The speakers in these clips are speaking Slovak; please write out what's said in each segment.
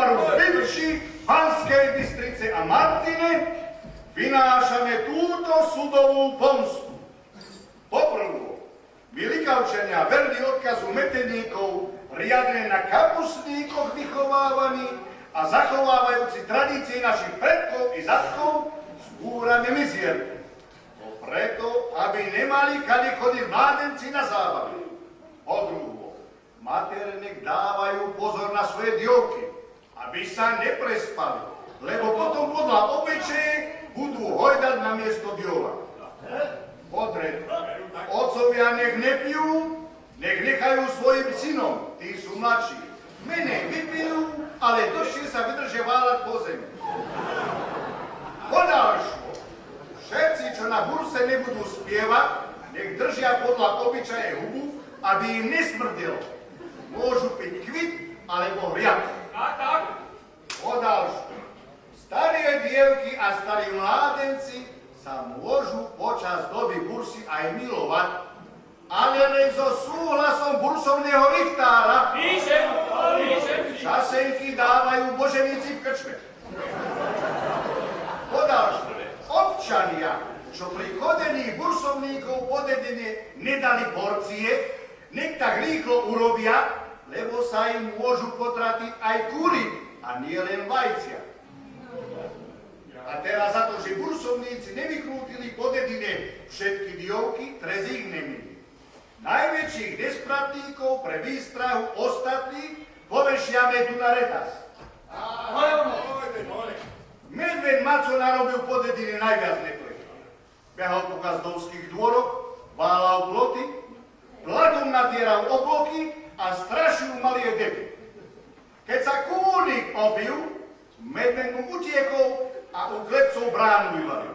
Bulvaru Bydlši, Banskej Bystrice a Martine vynášame túto sudovú pomstu. Poprvo, Milikavčania verní odkazu meteníkov, riadne na kapustníkoch vychovávaní a zachovávajúci tradície našich predkov i zadkov, zbúrame mizierku. Preto, aby nemali kade chodiť mládenci na zábavy. Po druho, matere nech dávajú pozor na svoje dievky, aby sa neprespali, lebo potom podľa obyčaje budú hojdať na miesto dieva. Po tretie, otcovia nech nepijú, nech nechajú svojim synom, tí sú mladší. Menej vypijú, ale dlhšie sa vydržia váľať po zemi. Po ďalšie, všetci, čo na burse nebudú spievať, nech držia podľa obyčaje hubu, aby im nesmrdelo. Môžu piť kvit alebo hriad. Tak. Po ďalšie, staré dievky a starí mládenci sa môžu počas doby bursy aj milovať, ale len so súhlasom bursovného richtára. Píšem si. Časenky dávajú boženíci v krčme. Po ďalšie, občania, čo pri chodení bursovníkov po dedine nedali porcie, nech tak rýchlo urobia, lebo sa im môžu potratiť aj kúry a nie len vajcia. A teraz za to, že bursovníci nevykrútili po dedine všetky dievky, trez ich nemili. Najväčších despratníkov pre výstrahu ostatných povešiame tu na retas. Medveď Maco narobil po dedine najviac neplech. Behal po gazdovských dôroch, válal ploty, bladom natieral obloky a strašil malie dety. Keď sa kúnik opil, medveď mu utiekol a u klepcov bránu vyvalil.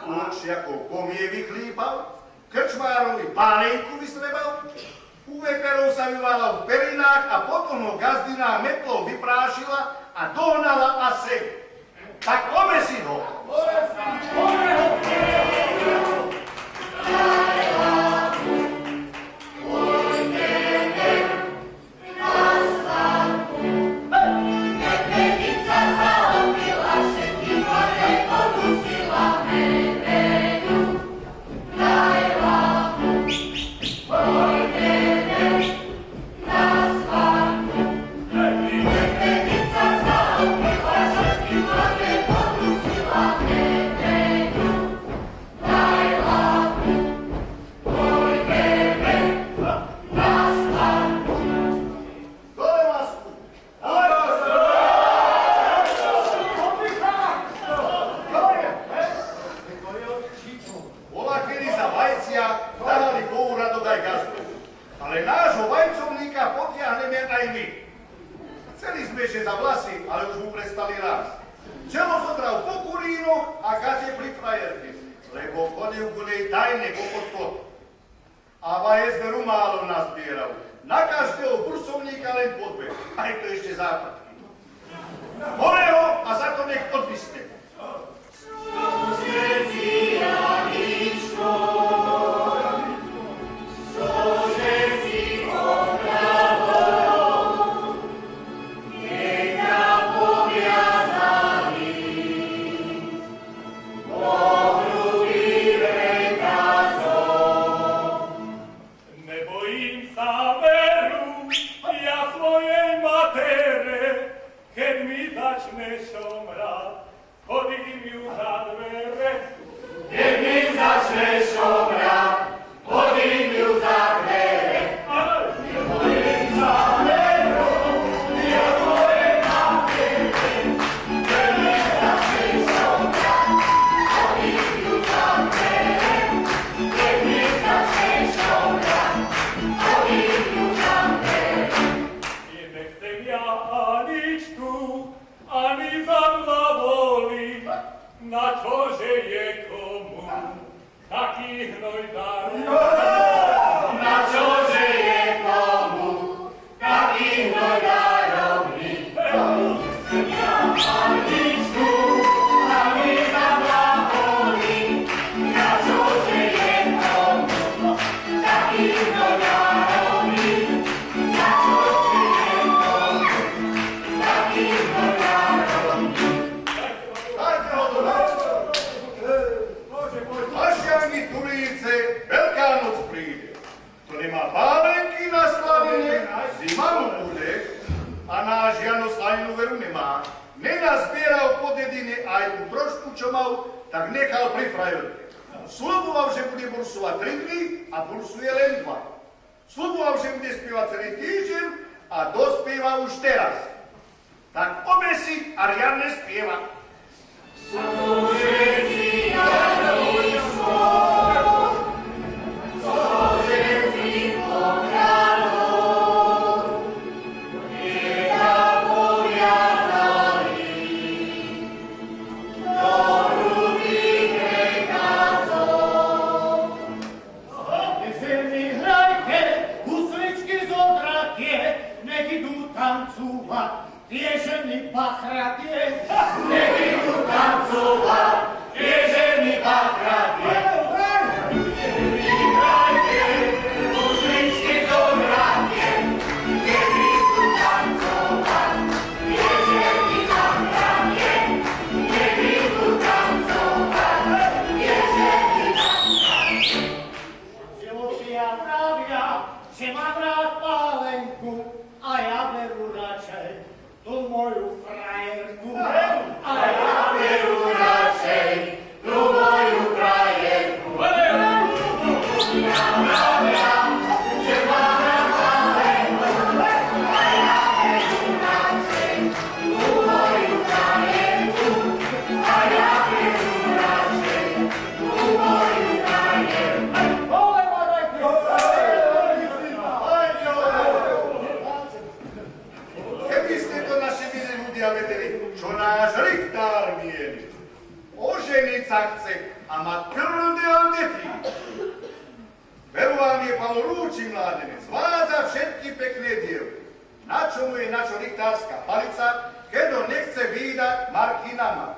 Lučiakov komie vychlípal, krčmárovi pánejku vystrebal, u veterov sa vyvalal v perinách a potom ho gazdina metlou vyprášila a dohnala a sej. Tak obesi ho! Ale nášho vajcovníka potiahneme aj my. Chceli sme, že za vlasy, ale už mu prestali rásť. Čelo zodral po kurínoch a gate pri frajerke, lebo chodil ku nej tajne popod plot. A vaje zveru málo nazbieral. Na každého bursovníka len po dve, aj to ešte západky. Hore ho a za to nech odvisne. Taký nechal pri frajerke. Sľuboval, že bude bursovať 3 dny a bursuje len 2. Sľuboval, že bude spievať celý týždeň a dospieva už teraz. Tak obesi a riadne spieva. Tie ženy pachratie, nech idú tancovať, tie ženy pachratie. Vyhrajte, musličky dohráte, nech idú tancovať, tie ženy pachratie, nech idú tancovať, tie ženy pachratie. Ľudia pravia, že mám rád pálenku, a ja beru radšej tú moju frajerku. A ja beru radšej tú moju frajerku. Ja pravia, že mám rád pálenku, a ja beru radšej tú moju frajerku. A ja beru radšej tú moju frajerku. Keby ste to naši milí ľudia vedeli, čo náš Richtár mieni. Oženiť sa chce a mať krvdel detí. Veru vám je pán Rúči mládenec, zvádza všetky pekné dievky. Na čomu je načo richtárska palica, keď on nechce výdať marky na mar.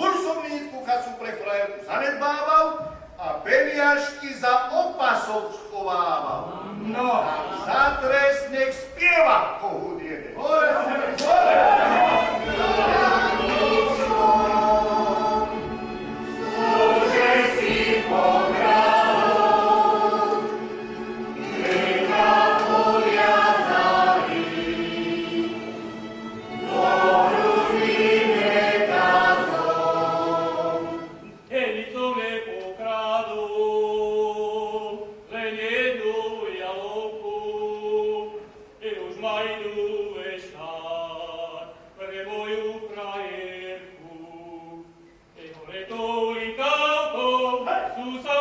Bursovnícku chacu pre frajerku zanedbával a peniažky za opasok schovával. No. A za trest nech spieva kohút jeden. Susa